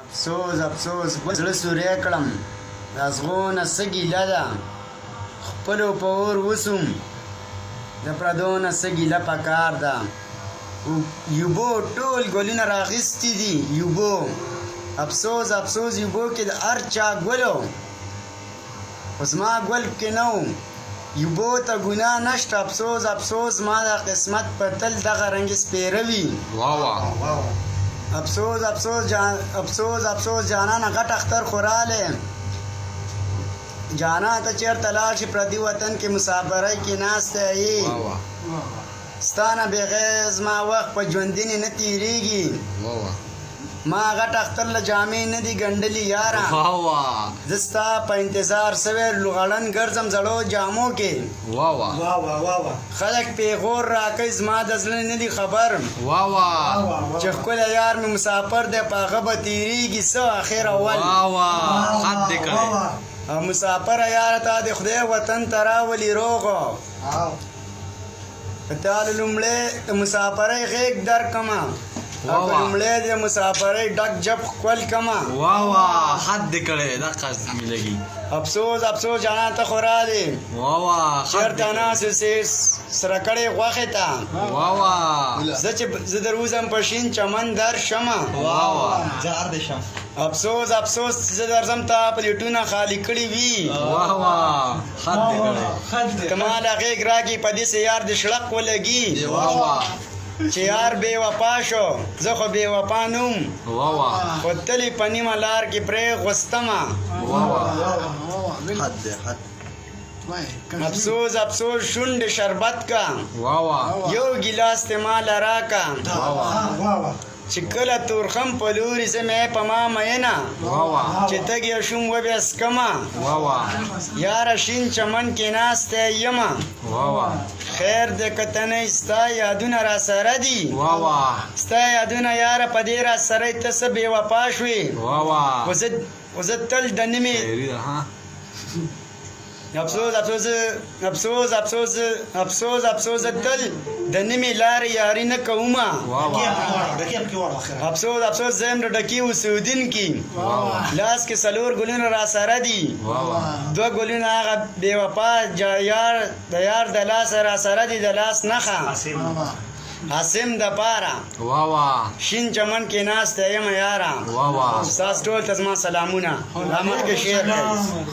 افسوس افسوس زړه سوری کړم د ازغونه څه ګیله ده خپلو په اور وسوم د پردو نه څه ګیله پکار ده یوبو ټول ګلونه راغیستي دي یوبو افسوس افسوس یوبو کې د هر چا ګلو خو زما ګل کې نه و یوبو ته ګناه نشته افسوس افسوس ما د قسمت په تل دغه رنګ سپېره وي افسوس افسوس افسوس افسوس جانانه غټ اختر خو رالی جانا ته چېرته لاړ شي پردي وطن کې مسافرۍ کې ناستی یې ستا نه بغیر زما وخت په ژوندینې نه تېرېږي ما غټ اختر له جامې نه دي ګنډلي یاره زه ستا په انتظار سوی لغړن ګرځم زړو جامو کې خلک پیغور راکوي زما د زړه نه دي خبر چې ښکلی یار مې مسافر دی په هغه به تېرېږي څه اخر اول او مسافره یاره تا د خدای وطن ته راولي روغو تا لومړی د مسافرۍ غېږ درکمه او که لومړی د مسافرۍ ډک جب ښکل کمه افسوس افسوس جانا ته خو رالی چېرته ناست سره کړې غوښې ته زه دروځم په شین چمن درشمه افسوس افسوس زه درځم تا پلیټونه خالي کړي وي ته ما له غېږ راکړي په داسې یار د شړق ولګي چې یار بې وفا شو زه خو بې وفا نوم خو تلې په نیمه لار کې پرېغوستمه افسوس افسوس شونډې شربت کا یو ګیلاس ته ماله راکه چې کله تورخم په لوري زه مې په ما مینه چې تږی شوم وبیا څکمه یاره شین چمن کې ناستی یمه خیر دی که ته نه ستا یادونه راسره دي ستا یادونه یاره په دې راسره ته څه بې وفا شوې خو زه تل د نیمې افسوس افسوس افسوس افسوس افسوس افسوس تل د نیمې لارې یاري نه کومه افسوس افسوس زه یم د ډکي اوسېدونکي لاس کې څلور ګلونه راسره دي دوه ګلونه هغه بې وفا د یار د لاسه راسره دي د لاس نښه حاسم د پاره شین چمن کې ناستی یم یاره ستاسو ټول ته زما سلامونه دا مخکې شعر کوي